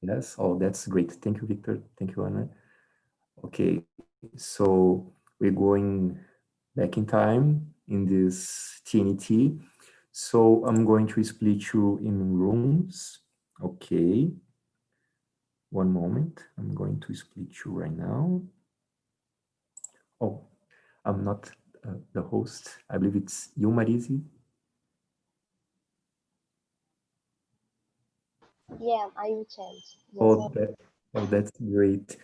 Yes, oh, that's great. Thank you, Victor. Thank you, Anna. Okay, so we're going back in time in this TNT. So I'm going to split you in rooms. Okay, one moment. I'm going to split you right now. Oh, I'm not the host. I believe it's you, Marisi. Yeah, I will change. Yes, Oh, that's great.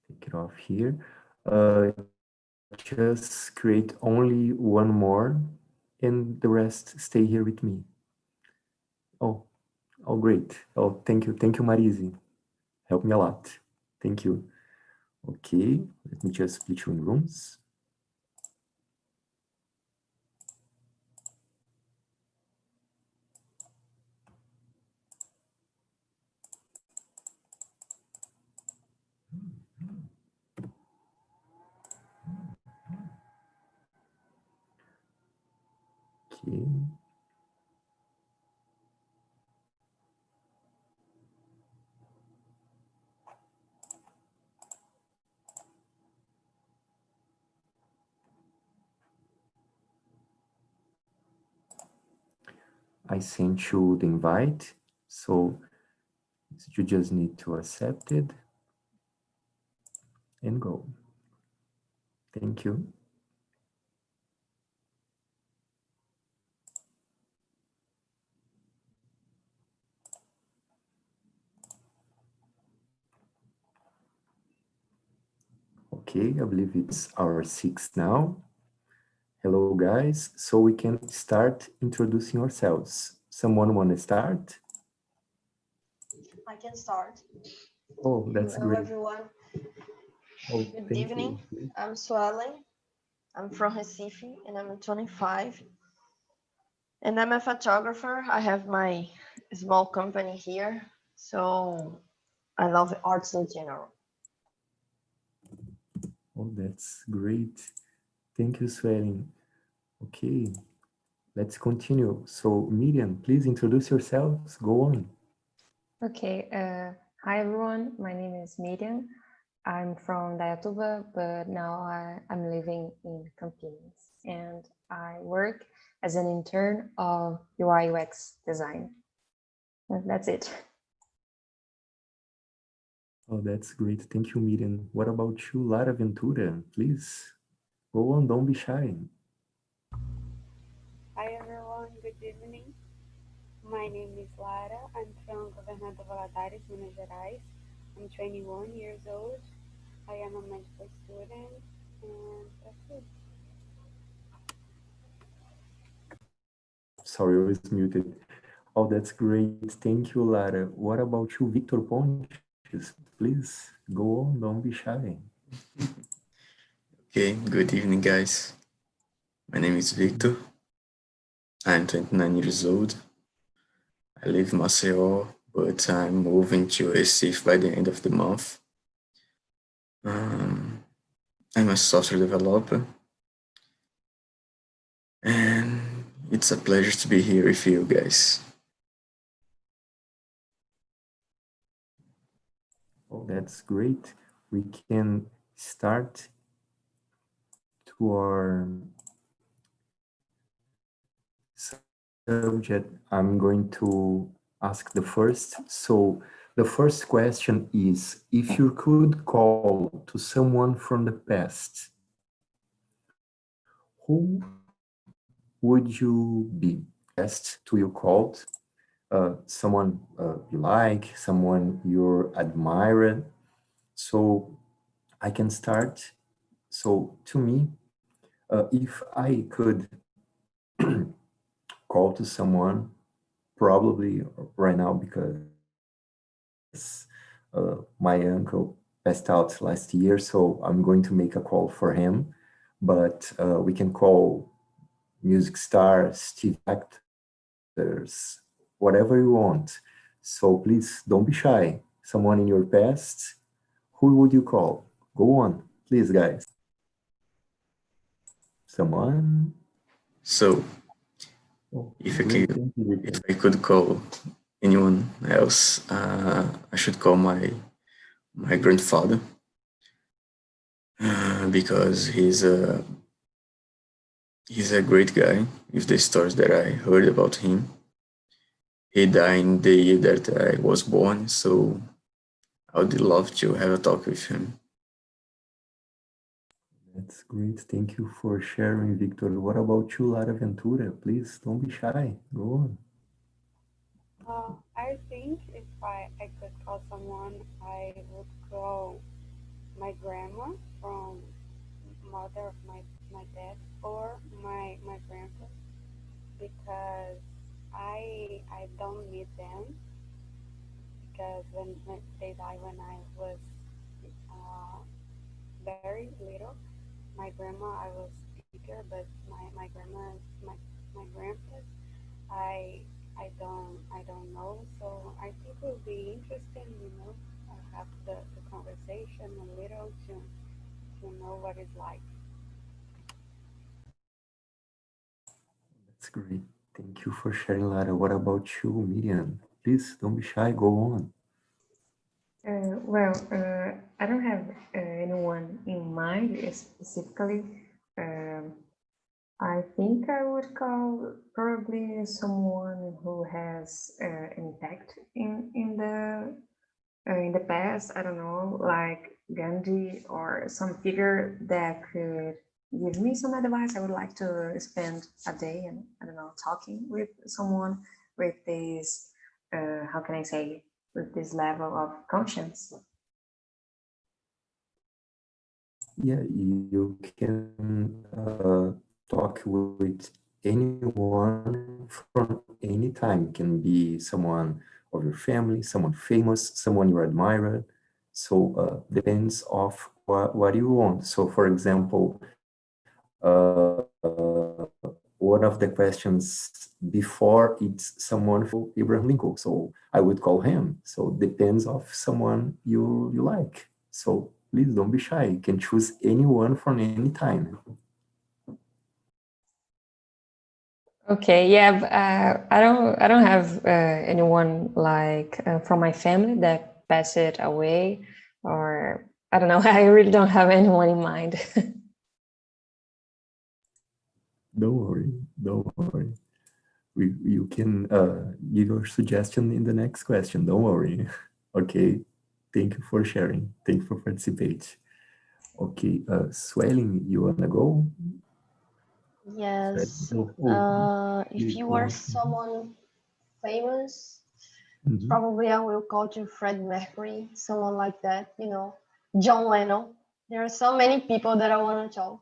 Take it off here. Just create only one more and the rest stay here with me. Oh, oh, great. Oh, thank you. Thank you, Marisi. Help me a lot. Thank you. Okay, let me just split you in rooms. Okay. I sent you the invite, so you just need to accept it and go. Thank you. Okay, I believe it's our sixth now. Hello, guys. So we can start introducing ourselves. Someone want to start? I can start. Oh, that's Hello, great. everyone. Oh, Good thank you. evening. I'm Suelen. I'm from Recife, and I'm 25. And I'm a photographer. I have my small company here. So I love arts in general. Oh, that's great. Thank you, Swelling. Okay, let's continue. So, Miriam, please introduce yourselves. Go on. Okay, hi everyone, my name is Miriam. I'm from Dayatuba, but now I'm living in Campinas and I work as an intern of UI UX design. And that's it. Oh, that's great. Thank you, Miriam. What about you, Lara Ventura? Please go on, don't be shy. Hi everyone, good evening. My name is Lara. I'm from Governador Valadares, Minas Gerais. I'm 21 years old. I am a medical student, and that's it. Sorry, I was muted. Oh, that's great. Thank you, Lara. What about you, Victor Pontes? Please go on, don't be shy. Okay, good evening, guys. My name is Victor. I'm 29 years old. I live in Maceió, but I'm moving to Recife by the end of the month. I'm a software developer, and it's a pleasure to be here with you guys. Oh, that's great. We can start to our subject. I'm going to ask the first. So the first question is, if you could call to someone from the past, who would you be? Best to you called? Someone you like, someone you admire. So I can start. So to me, if I could call to someone, probably right now because my uncle passed out last year, so I'm going to make a call for him. But we can call music stars, Steve actors, whatever you want. So please don't be shy. Someone in your past, who would you call? Go on, please, guys. Someone? So, Oh, If I great. could, Thank you, if Victor. I could call anyone else, I should call my grandfather because he's a great guy. With the stories that I heard about him, he died in the year that I was born, so I would love to have a talk with him. That's great. Thank you for sharing, Victor. What about you, Lara Ventura? Please don't be shy. Go on. I think if I could call someone, I would call my grandma from mother of my dad or my grandpa because I don't meet them because when they died when I was uh, very little. My grandma I was bigger, but my grandma my grandpa I don't know. So I think it would be interesting, have the conversation a little to know what it's like. That's great. Thank you for sharing, Lara. What about you, Miriam? Please don't be shy. Go on. I don't have anyone in mind specifically. Um, I think I would call probably someone who has impact in the past. I don't know, like Gandhi or some figure that could give me some advice. I would like to spend a day and I don't know talking with someone with this. How can I say? With this level of conscience. Yeah, you can talk with anyone from any time. It can be someone of your family, someone famous, someone you admire. So depends of what you want. So for example, one of the questions before it's someone Abraham Lincoln. So I would call him. So depends of someone you like. So please don't be shy. You can choose anyone from any time. Okay, yeah, I don't have anyone like from my family that passed away, or I don't know. I really don't have anyone in mind. Don't worry. Don't worry. You can give your suggestion in the next question. Don't worry. Okay. Thank you for sharing. Thank you for participate. Okay. Swelling, you wanna go? Swelling? Yes. Oh, oh, If please you go are on. someone famous, Mhm. probably I will call you Fred Mercury, someone like that, John Lennon. There are so many people that I want to talk,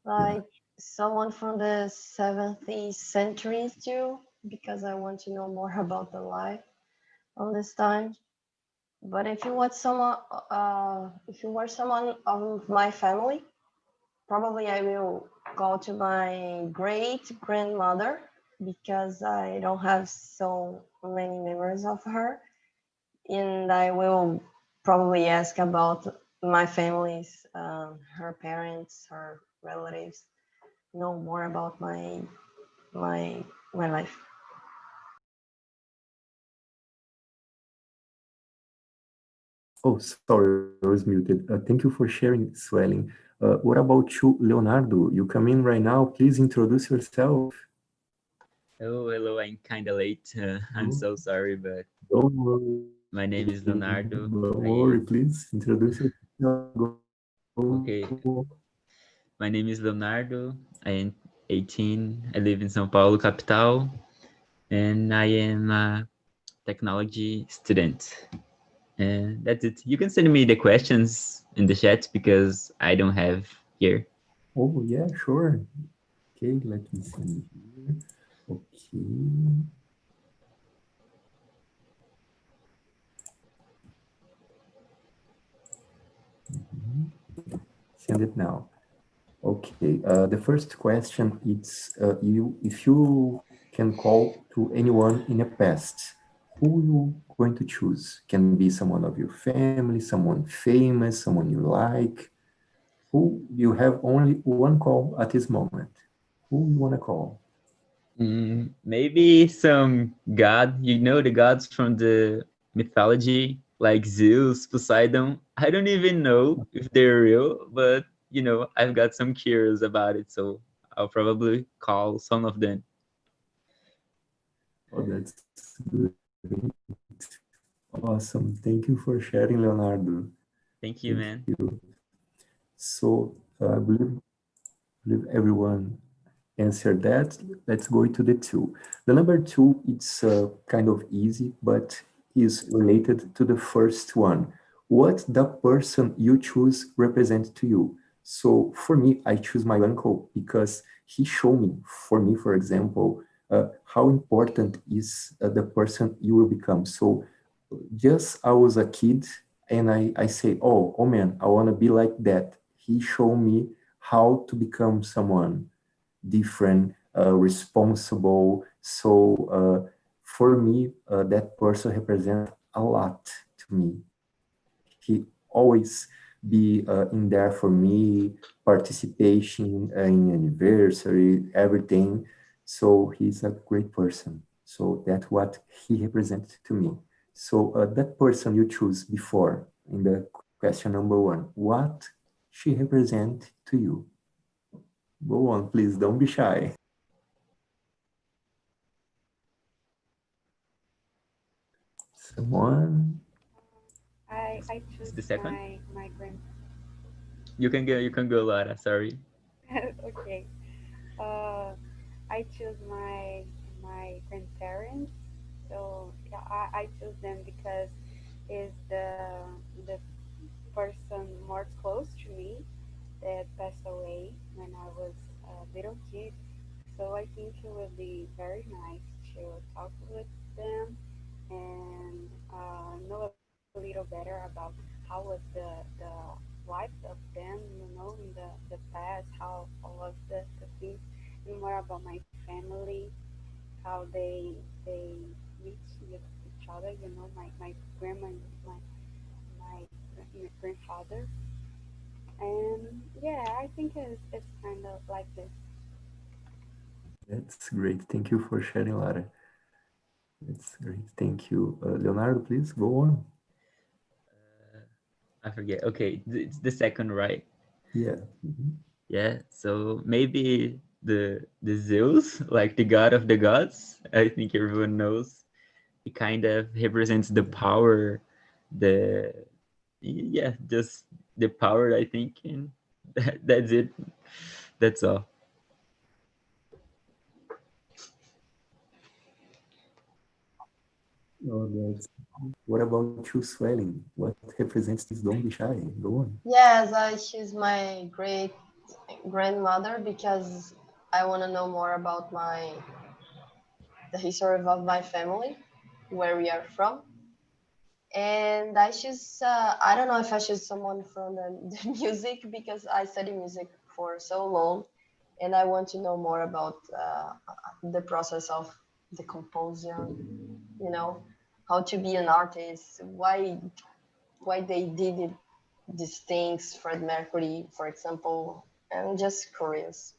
Yeah. like someone from the 70th century too, because I want to know more about the life on this time. But if you were someone of my family, probably I will go to my great grandmother because I don't have so many memories of her. And I will probably ask about my family's, her parents, her relatives, know more about my my life. Oh, sorry, I was muted. Thank you for sharing, Swelling. What about you, Leonardo? You come in right now. Please introduce yourself. Oh, hello. I'm kind of late. I'm Oh, so sorry, but don't worry. my name is Leonardo. Don't worry. I Please introduce yourself. Go. okay. My name is Leonardo. I am 18. I live in São Paulo, capital, and I am a technology student. And that's it. You can send me the questions in the chat because I don't have here. Oh, yeah, sure. Okay, let me see here. Okay. Mhm. Send it now. Okay, the first question is if you can call to anyone in the past, who you going to choose? Can be someone of your family, someone famous, someone you like. Who you have only one call at this moment? Who you want to call? Maybe some god, the gods from the mythology, like Zeus, Poseidon. I don't even know if they're real, but I've got some curious about it, so I'll probably call some of them. Oh, that's great. Awesome. Thank you for sharing, Leonardo. Thank Thank you, man. you. So I believe everyone answered that. Let's go into the two. The number two, it's kind of easy, but is related to the first one. What the person you choose represent to you? So for me, I choose my uncle because he showed me, for me, for example, how important is the person you will become. So just I was a kid and I say, oh man, I want to be like that. He showed me how to become someone different, responsible. So for me, that person represents a lot to me. He always be in there for me, participation in anniversary, everything. So he's a great person. So that's what he represents to me. So that person you choose before in the question number one, what she represent to you? Go on, please. Don't be shy. Someone? I It's choose the second. my grand. You can go, Lara. Sorry. Okay. Uh, I choose my grandparents. So yeah, I choose them because is the person more close to me that passed away when I was a little kid. So I think it would be very nice to talk with them and know a little better about how was the life of them, in the past, how all of the things, and more about my family, how they meet with each other. My grandma and my grandfather, and yeah, I think it's kind of like this. That's great. Thank you for sharing, Lara. That's great. Thank you. Leonardo, please go on. I forget. Okay, it's the second, right? Yeah. Mhm. Yeah. So maybe the Zeus, like the god of the gods. I think everyone knows. It kind of represents the power, the yeah, just the power. I think, and that's it. That's all. Oh, that's... What about you, Swelling? What represents this? Don't be shy. Go on. Yes, she's my great grandmother because I want to know more about the history of my family, where we are from. And I choose, I don't know if I choose someone from the music because I study music for so long and I want to know more about the process of the composition, you know, how to be an artist, why they did it, these things, Fred Mercury, for example. I'm just curious.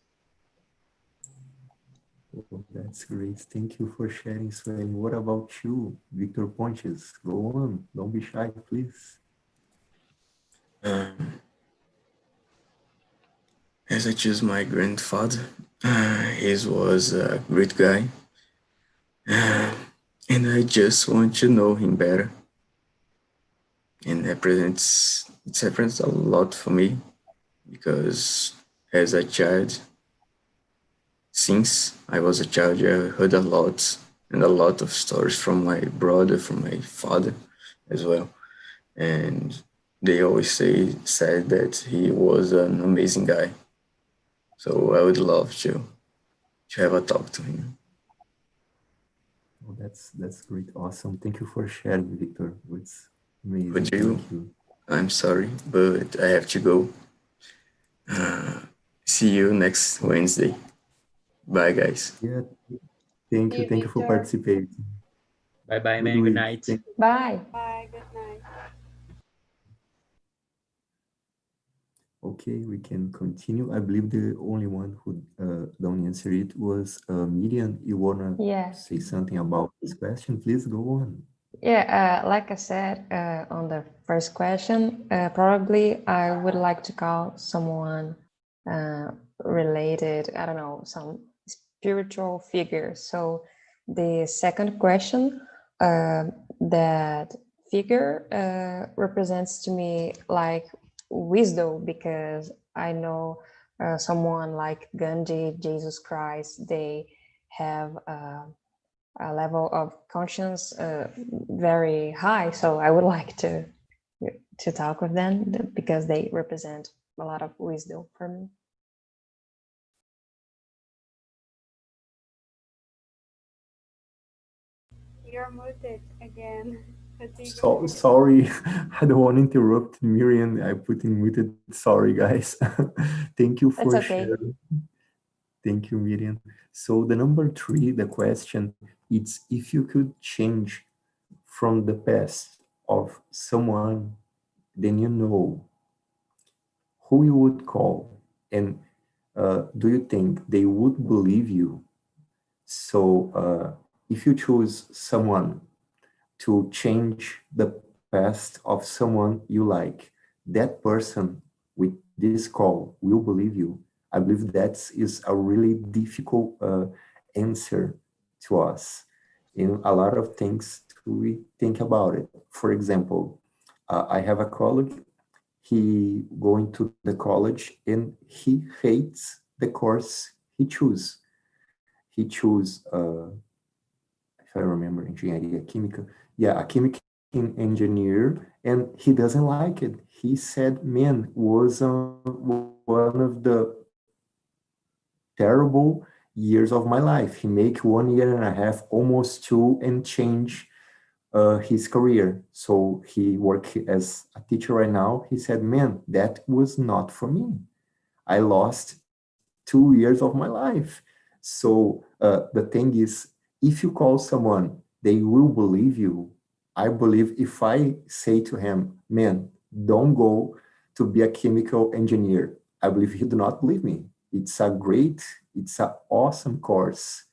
Oh, that's great. Thank you for sharing, Swelling. What about you, Victor Pontes? Go on. Don't be shy, please. Um, as I choose my grandfather, he was a great guy, uh, and I just want to know him better. And it represents a lot for me because as a child, since I was a child, I heard a lot and a lot of stories from my brother, from my father as well, and they always said that he was an amazing guy. So I would love to have a talk to him. Oh, that's great. Awesome. Thank you for sharing, Victor. It's amazing. Would you? Thank you. I'm sorry, but I have to go. Uh, See you next Wednesday. Bye, guys. Yeah. Thank See you. you, Thank you for Victor. participating. Bye, bye, Good man. Good week. night. Bye. Bye. Good night. Okay, we can continue. I believe the only one who don't answer it was Miriam. You wanna Yeah, say something about this question? Please go on. yeah. Like I said on the first question, probably I would like to call someone uh, related. I don't know, some spiritual figure. So the second question, that figure represents to me like wisdom, because I know someone like Gandhi, Jesus Christ, they have a level of conscience very high. So I would like to talk with them because they represent a lot of wisdom for me. You're muted again. Rodrigo. So sorry, I don't want to interrupt Miriam. I put in muted. Sorry, guys. Thank you for That's okay. sharing. Thank you, Miriam. So the number three, the question, it's if you could change from the past of someone, then you know who you would call, and do you think they would believe you? So if you choose someone to change the past of someone you like, that person with this call will believe you. I believe that is a really difficult answer to us. In a lot of things we think about it. For example, I have a colleague, he going to the college and he hates the course he choose. He choose if I remember, engenharia química. Yeah, a chemical engineer, and he doesn't like it. He said, "Man, was one of the terrible years of my life. He make 1 year and a half, almost two, and change his career. So he work as a teacher right now. He said, "Man, that was not for me. I lost 2 years of my life." So the thing is, if you call someone, they will believe you. I believe if I say to him, "Man, don't go to be a chemical engineer," I believe he do not believe me. It's an awesome course,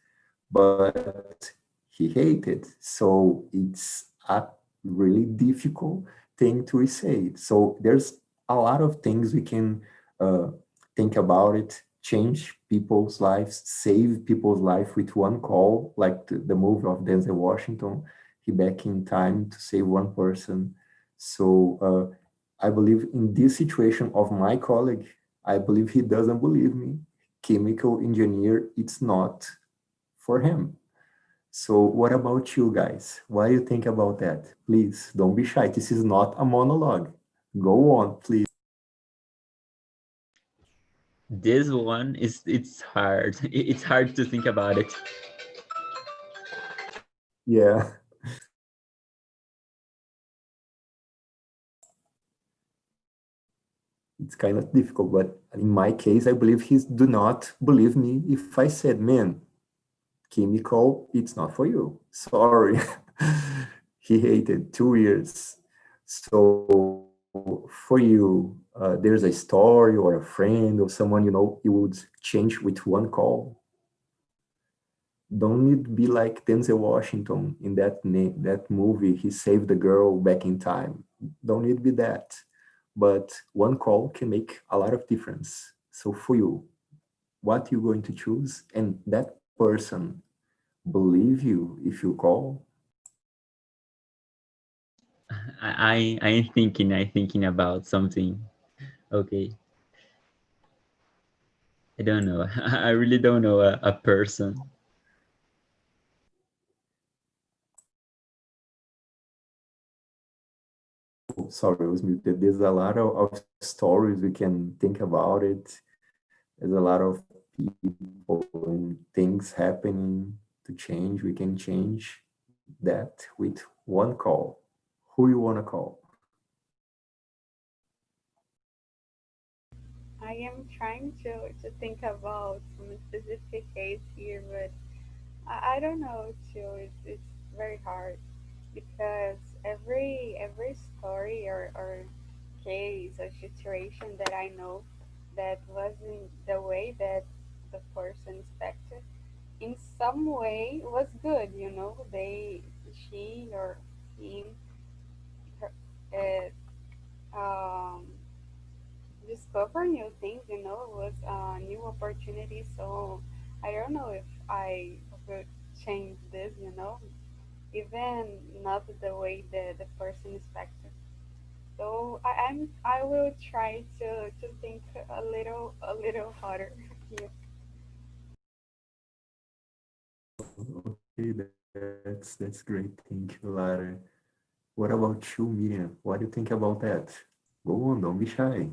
but he hated. So it's a really difficult thing to say. So there's a lot of things we can uh, think about it, change people's lives, save people's life with one call, like the movie of Denzel Washington. He back in time to save one person. So I believe in this situation of my colleague, I believe he doesn't believe me. Chemical engineer, it's not for him. So what about you guys? What do you think about that? Please don't be shy. This is not a monologue. Go on, please. This one is it's hard. It's hard to think about it. Yeah, it's kind of difficult, but in my case, I believe he's do not believe me if I said, "Man, chemical, it's not for you. Sorry." He hated 2 years. So for you, there's a story or a friend or someone you know you would change with one call. Don't need to be like Denzel Washington in that movie. He saved the girl back in time. Don't need to be that. But one call can make a lot of difference. So for you, what you going to choose? And that person believe you if you call? I'm thinking about something. Okay. I don't know. I really don't know a person. Oh, sorry, I was muted. There's a lot of stories we can think about it. There's a lot of people and things happening to change. We can change that with one call. Who you want to call? I am trying to think about some specific case here, but I don't know too. It's very hard because every story or case or situation that I know that wasn't the way that the person expected, in some way was good, you know. She or him, her, discover new things, you know, was a new opportunity. So I don't know if I would change this, you know, even not the way the person expected. So I will try to think a little harder here. Okay, that's great. Thank you, Lara. What about you, Miriam? What do you think about that? Go on, don't be shy.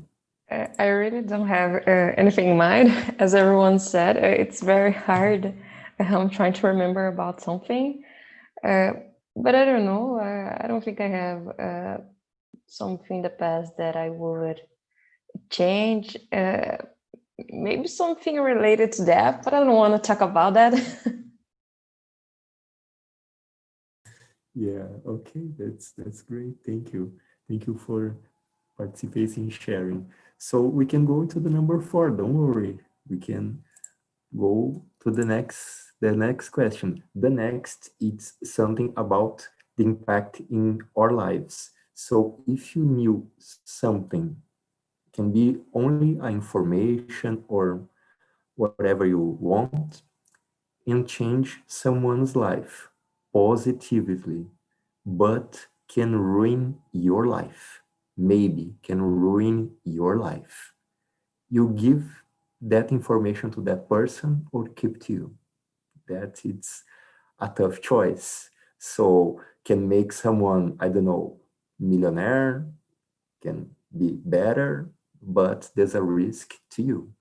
I really don't have anything in mind. As everyone said, it's very hard. I'm trying to remember about something, uh, but I don't know. I don't think I have something in the past that I would change. Maybe something related to that, but I don't want to talk about that. Yeah, okay, that's great. Thank you. Thank you for participating and sharing. So we can go to the number four. Don't worry. We can go to the next question. The next it's something about the impact in our lives. So if you knew something, can be only an information or whatever you want, and change someone's life positively, but can ruin your life. Maybe can ruin your life. You give that information to that person or keep to you. That it's a tough choice. So can make someone, I don't know, millionaire, can be better, but there's a risk to you.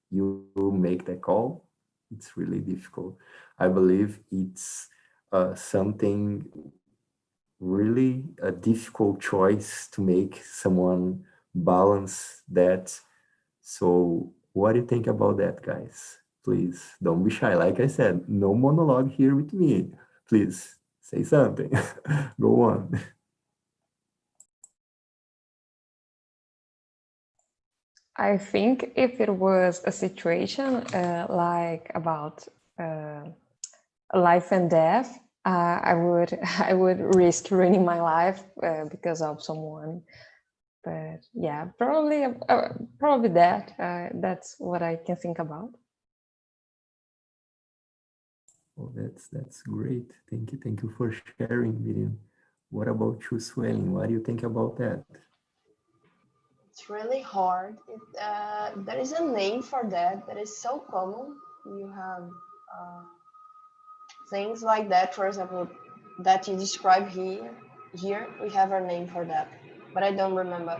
You make the call. It's really difficult. I believe it's something really a difficult choice to make someone balance that. So what do you think about that, guys? Please don't be shy. Like I said, no monologue here with me. Please say something. Go on. I think if it was a situation like about uh, life and death, I would I would risk ruining my life because of someone. But yeah, probably that. That's what I can think about. Oh, that's great. Thank you for sharing, Miriam. What about you, Swelling? What do you think about that? It's really hard. There is a name for that that is so common. You have uh, things like that, for example, that you describe here. Here we have a name for that, but I don't remember.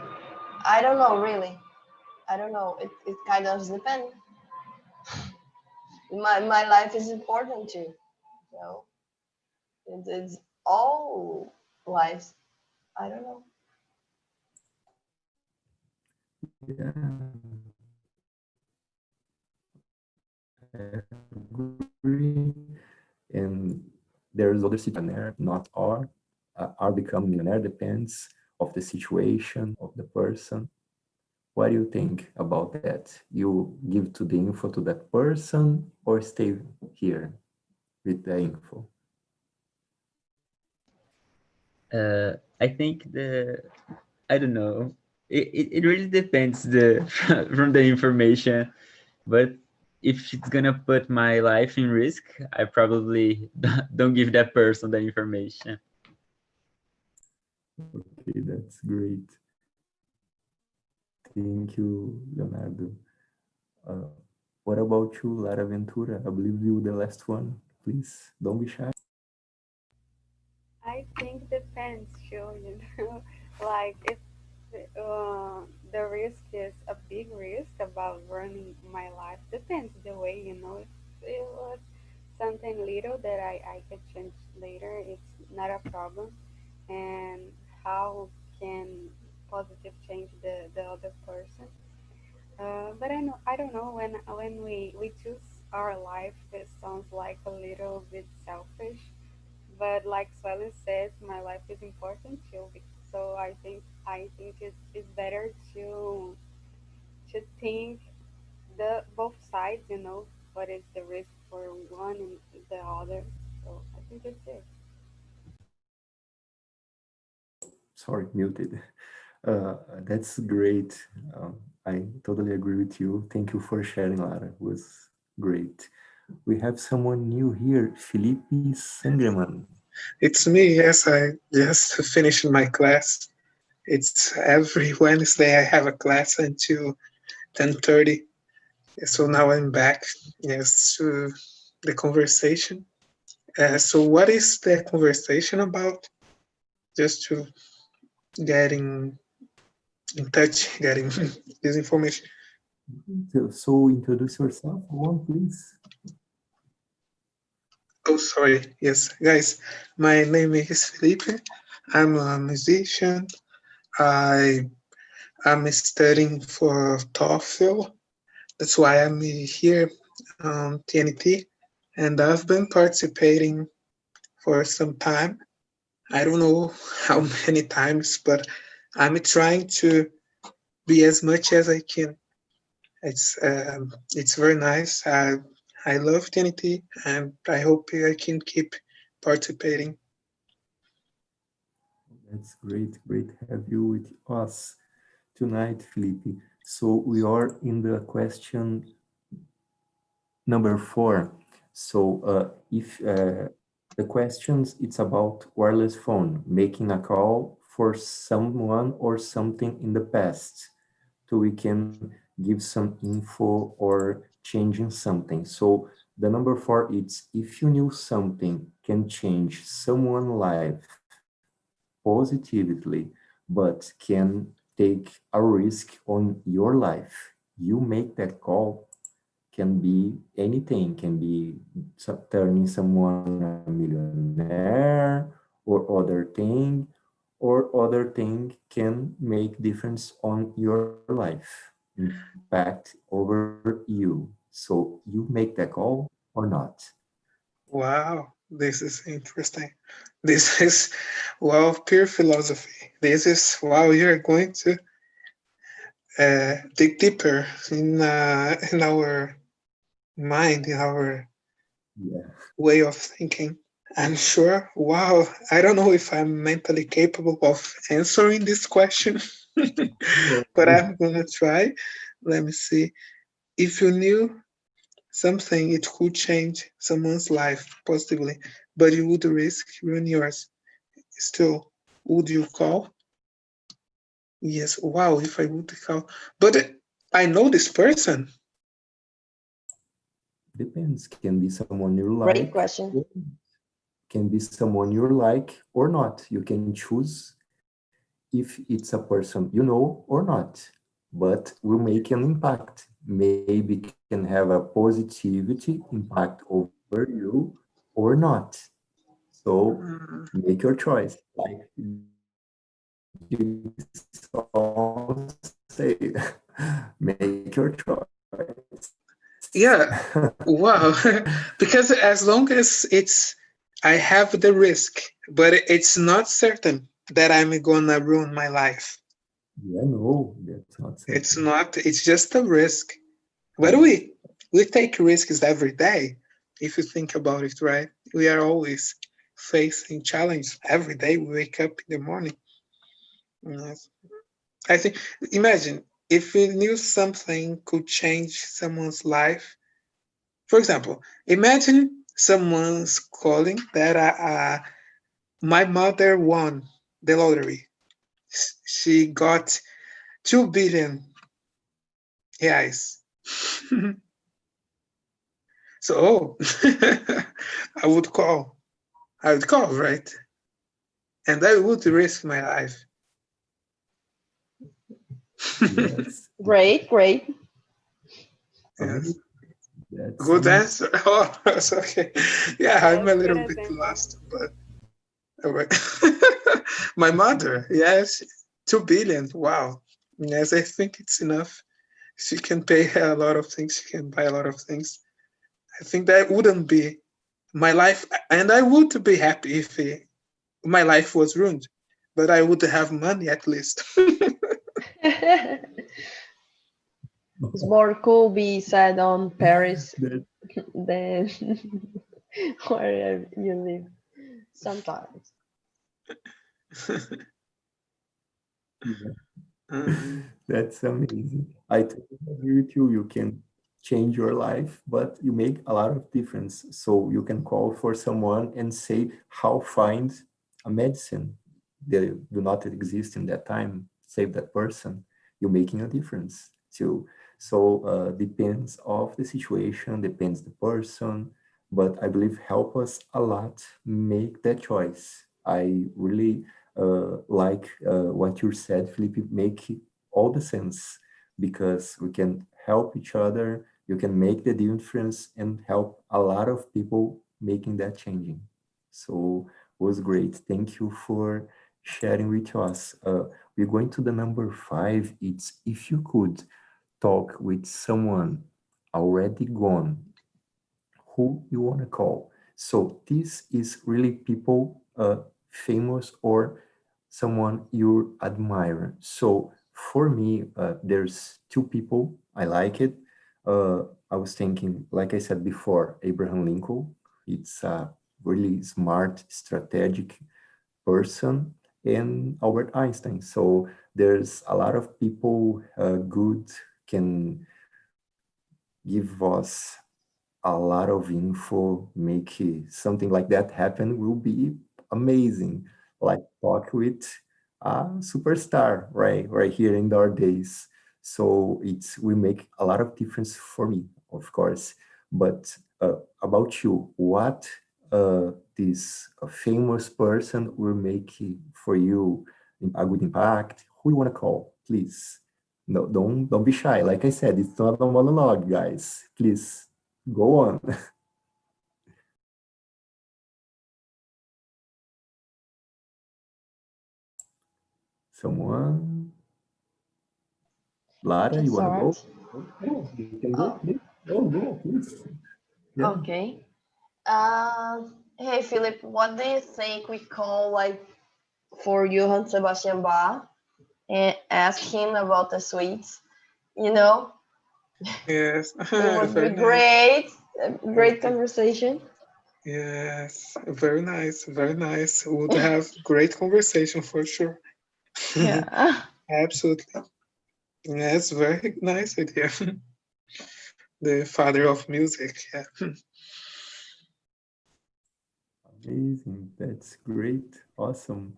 I don't know really. I don't know. It kind of depends. My life is important too. So it's all lives. I don't know. Yeah, I agree. And there's other situations, not are becoming millionaire depends of the situation of the person. What do you think about that? You give to the info to that person or stay here with the info? I think I don't know. It really depends the from the information, but if it's gonna put my life in risk, I probably don't give that person the information. Okay, that's great. Thank you, Leonardo. Uh, what about you, Lara Ventura? I believe you the last one. Please don't be shy. I think depends, too, you know. Like if the risk is a big risk about running my life, depends the way, you know. If it was something little that I could change later, it's not a problem. And how can positive change the other person? But I don't know, when we choose our life, it sounds like a little bit selfish. But like Swellen says, my life is important too. So I think it's better to think the both sides, what is the risk for one and the other. So I think that's it. Sorry, muted. That's great. I totally agree with you. Thank you for sharing, Lara. It was great. We have someone new here, Felipe Sangerman. It's me, yes. I just finished my class. It's every Wednesday I have a class until 10:30. So now I'm back, yes, to the conversation. So what is the conversation about? Just to in touch, getting this information. So introduce yourself, go on, please. Oh, sorry. Yes, guys, my name is Felipe. I'm a musician. I am studying for TOEFL. That's why I'm here on TNT, and I've been participating for some time. I don't know how many times, but I'm trying to be as much as I can. It's very nice. I love TNT, and I hope I can keep participating. That's great. Great to have you with us tonight, Felipe. So we are in the question number 4. So if the questions, it's about wireless phone, making a call for someone or something in the past. So we can give some info or changing something. So the number 4, it's if you knew something can change someone's life positively, but can take a risk on your life. You make that call, can be anything, can be turning someone a millionaire or other thing, or other thing can make difference on your life, impact over you. So you make that call or not. Wow, this is interesting. This is, wow, pure philosophy. This is, wow, you're going to dig deeper in our mind, in our Yeah. way of thinking. I'm sure, wow, I don't know if I'm mentally capable of answering this question, but I'm gonna try. Let me see. If you knew something, it could change someone's life positively, but you would risk ruining yours. Still, would you call? Yes. Wow, if I would call. But I know this person. Depends, can be someone you Great like, question. can be someone you like or not. You can choose if it's a person you know or not, but will make an impact. Maybe can have a positivity impact over you or not. So make your choice. Like this song say, make your choice. Yeah. Wow. Because as long as I have the risk, but it's not certain that I'm gonna ruin my life. Yeah, no, that's not certain. It's not, it's just a risk. Yeah. But we take risks every day. If you think about it, right? We are always facing challenge every day. We wake up in the morning. Yes. I think, imagine if we knew something could change someone's life. For example, imagine someone's calling that my mother won the lottery. She got 2 billion reais. So, I would call. I would call, right? And I would risk my life. Yes. Great, great. Right. Yes. That's Good some. answer. Oh, that's okay. Yeah, I'm Yes, a good little bit example. lost, but all right. My mother, yes, 2 billion. Wow. Yes, I think it's enough. She can pay a lot of things. She can buy a lot of things. I think that wouldn't be my life, and I would be happy if my life was ruined. but I would have money at least. It's more cool be said on Paris That, than where you live sometimes. yeah. Um, That's amazing. I totally agree with you. You can change your life, but you make a lot of difference. So you can call for someone and say how find a medicine that do not exist in that time, save that person. You're making a difference. So depends of the situation, depends the person, but I believe help us a lot make that choice. I really like what you said, Felipe, make all the sense because we can help each other, you can make the difference and help a lot of people making that changing. So it was great. Thank you for sharing with us. We're going to the number 5. It's if you could talk with someone already gone, who you want to call. So this is really people famous or someone you admire. So for me, there's two people I like it. I was thinking, like I said before, Abraham Lincoln. It's a really smart, strategic person, and Albert Einstein. So there's a lot of people good can give us a lot of info, make something like that happen will be amazing. Like talk with a superstar, right here in our days. So it's will make a lot of difference for me, of course. But about you, what this famous person will make for you a good impact? Who you want to call, please? No, don't be shy. Like I said, it's not a monologue, guys. Please go on. Someone, I Lara, can you want to go? start. Oh, you can go, Oh, please. Oh, go, please. Yeah. okay. Hey Philip, what do you think we call like for Johann Sebastian Bach and ask him about the sweets? You know, yes, it would be very nice. great, a great Okay. conversation. Yes, very nice, very nice. Would have great conversation for sure. Yeah. Absolutely. Yes, very nice idea. The father of music. Yeah. Amazing. That's great. Awesome.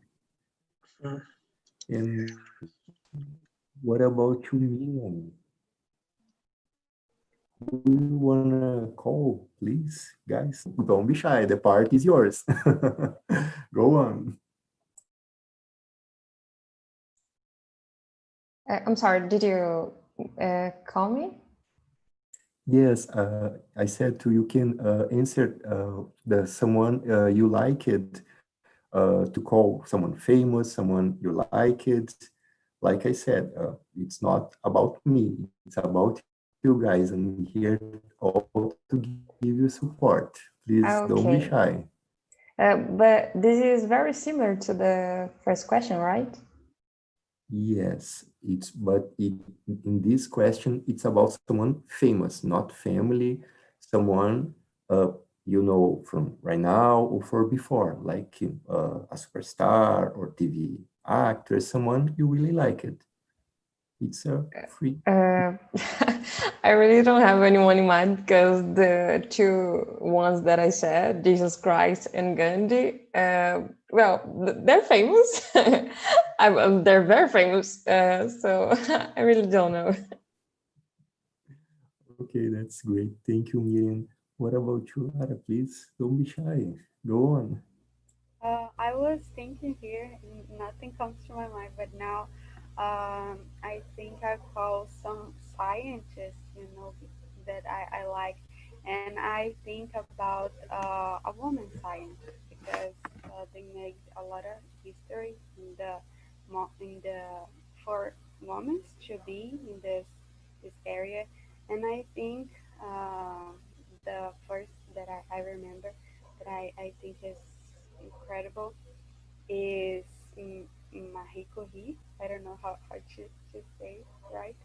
And what about you, Miriam? Who you wanna call, please, guys? Don't be shy. The part is yours. Go on. I'm sorry, did you call me? Yes, I said to you can answer the someone you like it to call someone famous, someone you like it. Like I said, it's not about me, it's about you guys. I'm here all to give you support. Please don't be shy. Okay. But this is very similar to the first question, right? Yes, in this question, it's about someone famous, not family, someone uh, you know from right now or for before, like a superstar or TV actor, someone you really like it. It's a free. Uh, I really don't have anyone in mind because the two ones that I said, Jesus Christ and Gandhi, well, they're famous. They're very famous. So I really don't know. Okay, that's great. Thank you, Miriam. What about you, Lara? Please don't be shy. Go on. I was thinking here, nothing comes to my mind, but now I think I call some scientists, that I like, and I think about a woman scientist because they made a lot of history in the for women to be in this area, and I think the first that I remember that I think is incredible is Marie Curie. I don't know how to say it right.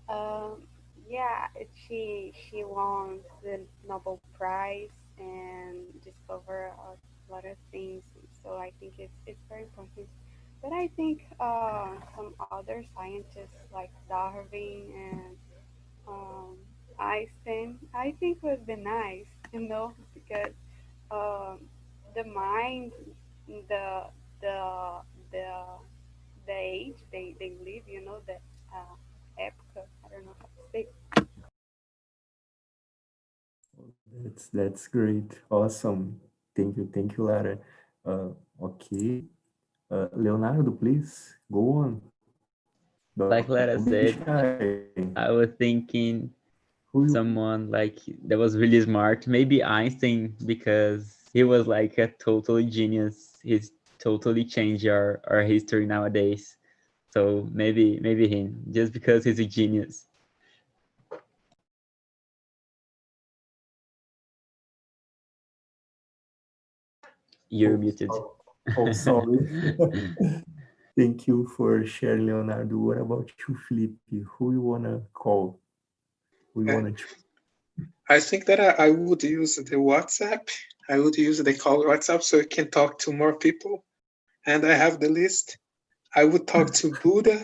Um, yeah, she won the Nobel Prize and discovered a lot of things. So I think it's very important. But I think some other scientists like Darwin and um, Einstein, I think would be nice, because um, the mind, the the the the age they live, the epoch. I don't know how to say. That's great. Awesome. Thank you, Lara. Okay. Leonardo, please go on. Like Don't be Lara said, shy. I was thinking Who you someone like that was really smart. Maybe Einstein, because he was like a totally genius. He's totally changed our history nowadays. So maybe him, just because he's a genius. You're oh, muted. oh, oh, sorry. Thank you for sharing, Leonardo. What about you, Felipe? Who you wanna call? Who you Uh, wanna choose? I think that I would use the WhatsApp. I would use the call WhatsApp so I can talk to more people. And I have the list. I would talk to Buddha.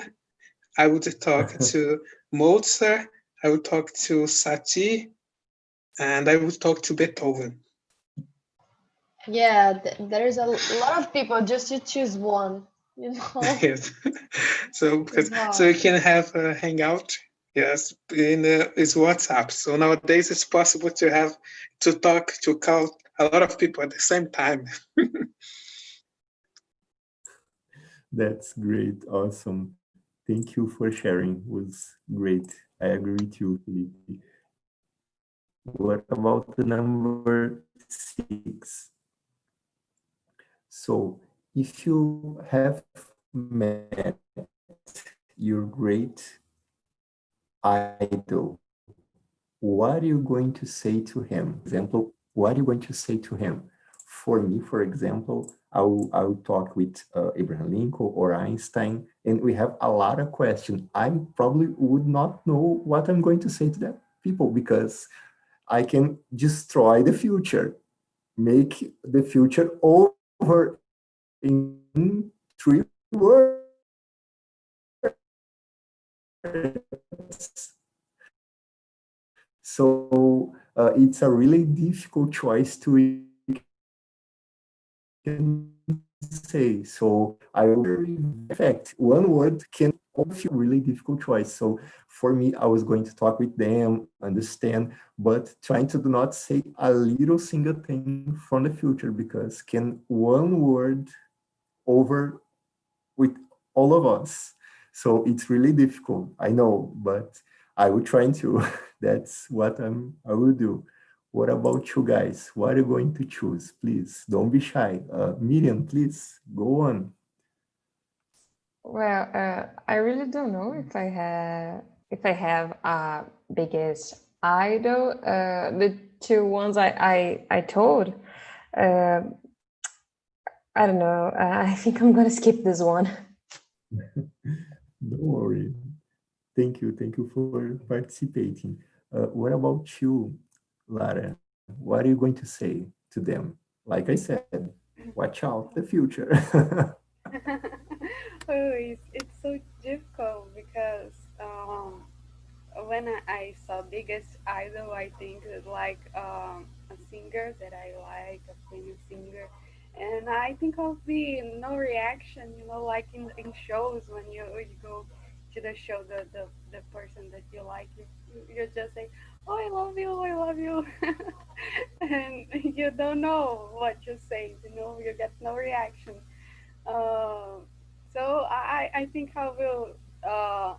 I would talk to Mozart. I would talk to Satie, and I would talk to Beethoven. Yeah, there's a lot of people just to choose one, you know? Yes. So because It's so hard. you can have a hangout. Yes, in it's WhatsApp. So nowadays it's possible to have to talk to call a lot of people at the same time. That's great. Awesome. Thank you for sharing. It was great. I agree with you, Felipe. What about the number 6? So, if you have met your great idol, what are you going to say to him? Example, what are you going to say to him? For me, for example, I will talk with Abraham Lincoln or Einstein, and we have a lot of questions. I probably would not know what I'm going to say to that people because I can destroy the future, make the future over in 3 words. So it's a really difficult choice to can say. So I will very fact. One word can also really difficult choice. So for me, I was going to talk with them, understand, but trying to do not say a little single thing from the future because can one word over with all of us. So it's really difficult, I know, but I will try to. That's what I will do. What about you guys? What are you going to choose? Please don't be shy. Miriam, please go on. Well, I really don't know if I have a biggest idol. The two ones I told, uh, I don't know. I think I'm gonna skip this one. Don't worry. Thank you for participating. What about you, Lara? What are you going to say to them? Like I said, watch out the future. Oh, it's so difficult because when I saw Biggest Idol, I think it's like a singer that I like, a famous singer, and I think I'll be no reaction, like in shows when you go to the show, the person that you like, you just say, oh, I love you, and you don't know what you say, you get no reaction. Um, so I think I will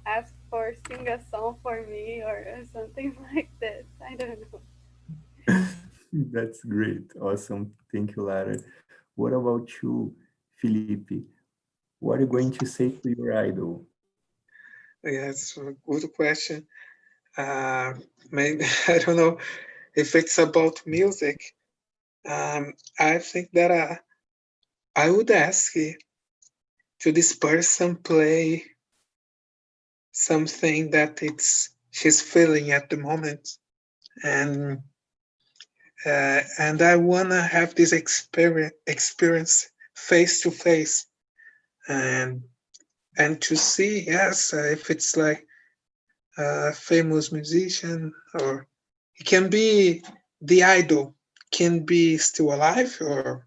ask for sing a song for me or something like this. I don't know. That's great. Awesome. Thank you, Lara. What about you, Felipe? What are you going to say to your idol? Yes, good question. Maybe I don't know if it's about music. I think that I would ask to this person play something that it's she's feeling at the moment, and I wanna have this experience face to face, and to see, yes, if it's like a famous musician, or it can be the idol, can be still alive, or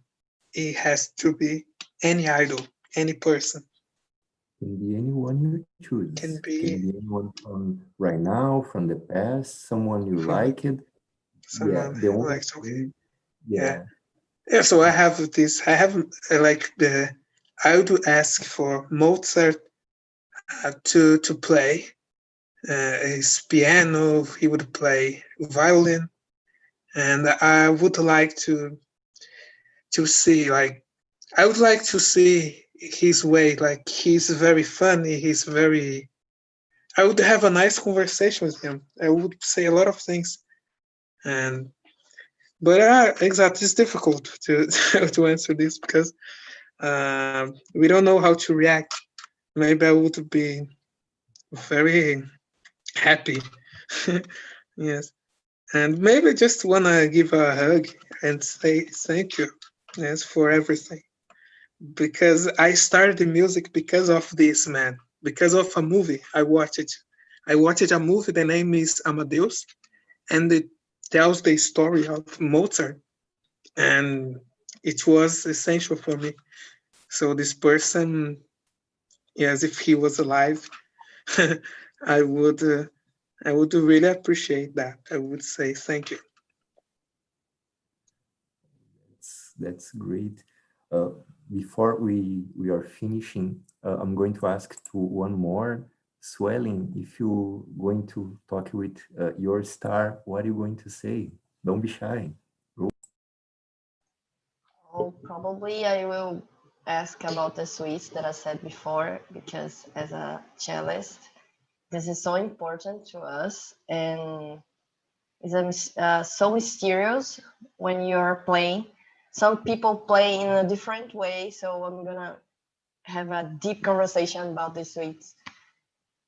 it has to be any idol, any person. Can be anyone you choose. Can Can be be anyone from right now, from the past, someone you from like it. Yeah, someone the I only like. Okay, thing, yeah, yeah, yeah. So I have this. I have like the. I would ask for Mozart to play his piano. He would play violin, and I would like to see, like, I would like to see his way. Like, he's very funny. He's very. I would have a nice conversation with him. I would say a lot of things, and but exactly, it's difficult to to answer this because we don't know how to react. Maybe I would be very happy. Yes, and maybe just wanna give a hug and say thank you, yes, for everything. Because I started the music because of this man, because of a movie I watched. I watched a movie. The name is Amadeus, and it tells the story of Mozart, and it was essential for me. So this person, yes, if he was alive, I would. I would really appreciate that. I would say thank you. that's great. Uh, Before we are finishing, I'm going to ask to one more. Swelling, if you going to talk with your star, what are you going to say? Don't be shy. Oh, probably I will ask about the suites that I said before, because as a cellist, this is so important to us, and it's so mysterious when you're playing. Some people play in a different way, so I'm gonna have a deep conversation about the suites.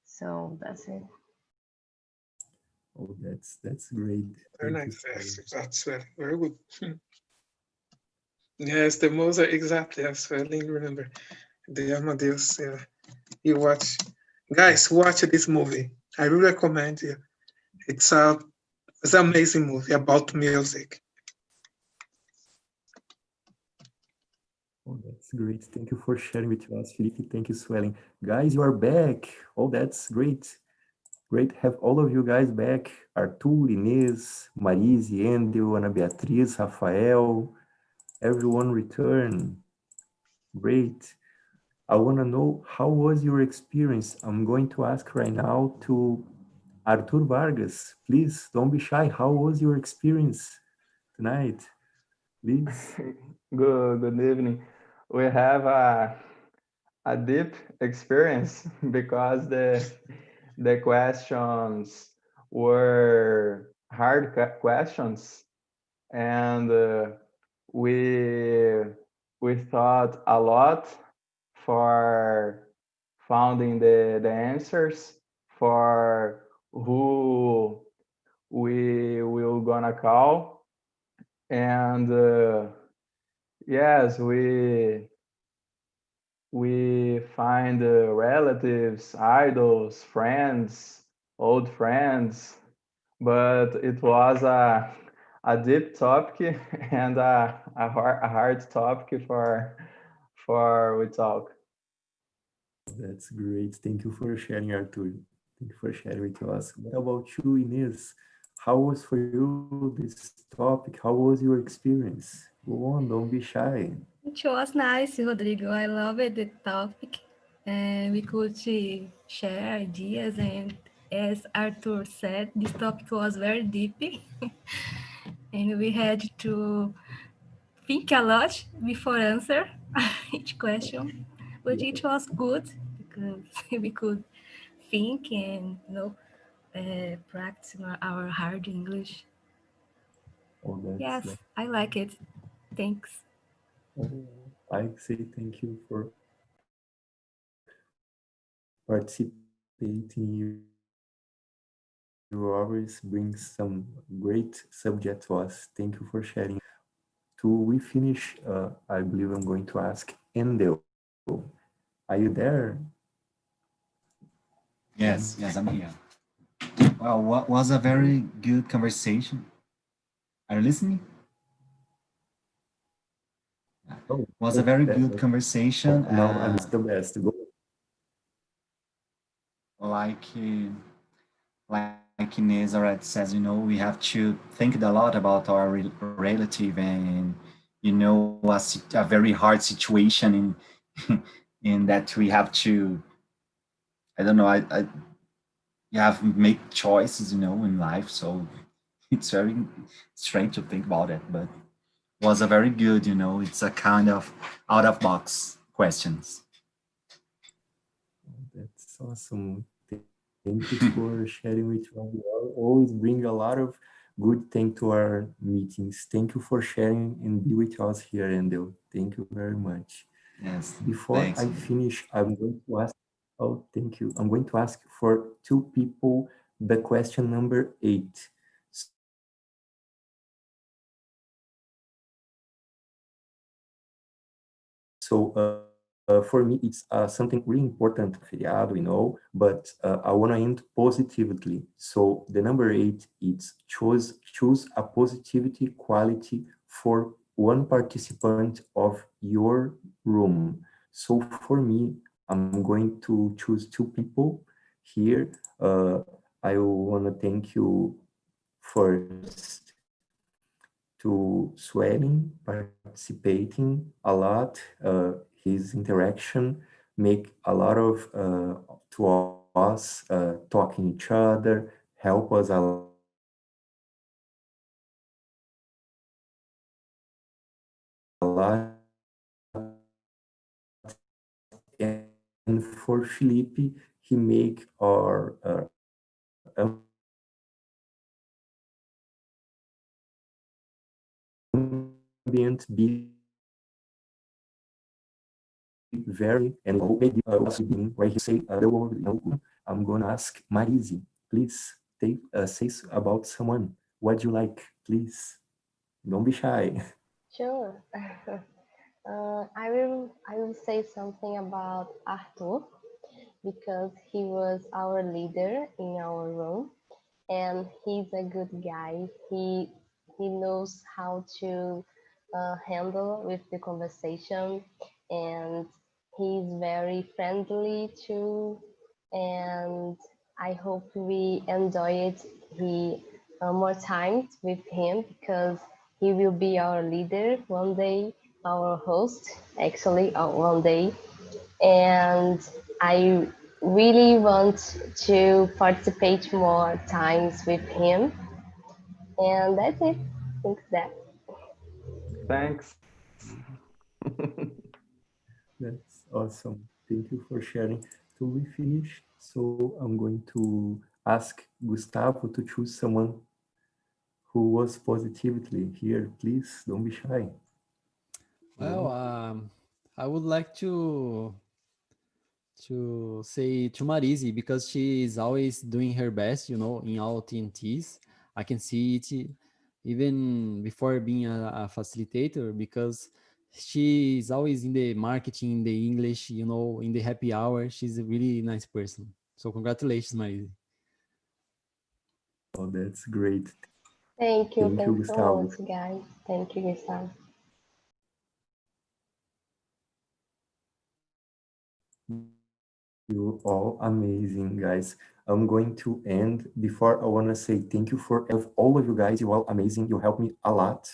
So that's it. Oh, that's great. Very Thank you, nice. Yes, Swelling. that's very good. Yes, the Mozart, exactly. Yes, I didn't remember. The Amadeus. Yeah. You watch, guys, watch this movie. I really recommend you. It's a it's an amazing movie about music. Oh, that's great. Thank you for sharing with us, Felipe. Thank you, Swelling. Guys, you are back. Oh, that's great. Great to have all of you guys back. Arthur, Inês, Marise, Andrew, Ana Beatriz, Rafael, everyone return. Great. I want to know, how was your experience? I'm going to ask right now to Arthur Vargas. Please don't be shy. How was your experience tonight? Please. Good evening. We have a deep experience because the questions were hard questions, and we we thought a lot for finding the answers for who we will gonna call, and yes, we find relatives, idols, friends, old friends, but it was a deep topic and a hard topic for we talk. That's great. Thank you for sharing, Arthur. Thank you for sharing with us. What about you, Inês? How was for you this topic? How was your experience? Go on, don't be shy. It was nice, Rodrigo. I loved the topic. And we could share ideas. And as Arthur said, this topic was very deep. And we had to think a lot before answer each question. But Yeah. it was good because we could think and practice our hard English. Oh, Yes, I like it. Thanks. oh, I say thank you for all of you. participating. You always bring some great subject to us. Thank you for sharing. To we finish, I believe I'm going to ask Endel. Are you there? Yes, yes, I'm here. Well, what was a very good conversation. Are you listening? Oh, Was a very good oh, conversation. now I'm the best. Go. Like like Inez already says, we have to think a lot about our relative and a very hard situation in in that we have to, I don't know, I you have to make choices, in life. So it's very strange to think about it, but was a very good, it's a kind of out of box questions. That's awesome. Thank you for sharing with us. You always bring a lot of good thing to our meetings. Thank you for sharing and be with us here, Endel. Thank you very much. Yes, Before thanks. I finish, I'm going to ask, oh, thank you. I'm going to ask for two people the question number 8. So for me, it's something really important, feriado, but I want to end positively. So the number 8, it's choose a positivity quality for one participant of your room. So for me, I'm going to choose two people here. I want to thank you first to sweating, participating a lot. His interaction make a lot of to us talking each other, help us a lot. And for Felipe, he make our ambient be very and maybe also where he say the word I'm gonna ask Marise, please say about someone. What do you like? Please don't be shy. Sure. I will say something about Arthur because he was our leader in our room, and he's a good guy. He knows how to handle with the conversation, and he's very friendly too. And I hope we enjoy it he more times with him because he will be our leader one day, our host actually one day, and I really want to participate more times with him. And that's it. Thanks that. Thanks. That's awesome. Thank you for sharing. To we finish, so I'm going to ask Gustavo to choose someone who was positively here. Please don't be shy. Well, I would like to say to Marisi because she is always doing her best, in all TNTs. I can see it even before being a facilitator because she is always in the marketing, in the English, in the happy hour. She's a really nice person. So congratulations, Marisi. Oh, that's great. Thank you. Thank you, Thanks so Gustavo. much, guys. Thank you, Gustavo. You all amazing, guys. I'm going to end. Before I want to say thank you for all of you guys. You all amazing. You help me a lot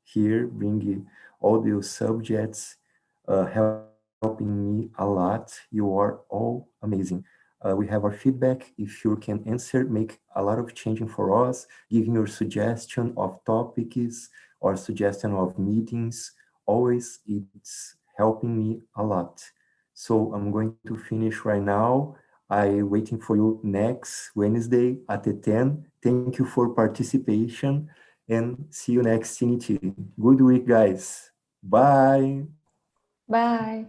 here, bringing all the subjects, helping me a lot. You are all amazing. We have our feedback. If you can answer, make a lot of changing for us, giving your suggestion of topics or suggestion of meetings. Always, it's helping me a lot. So I'm going to finish right now. I waiting for you next Wednesday at the 10. Thank you for participation and see you next CNT. Good week, guys. Bye. Bye.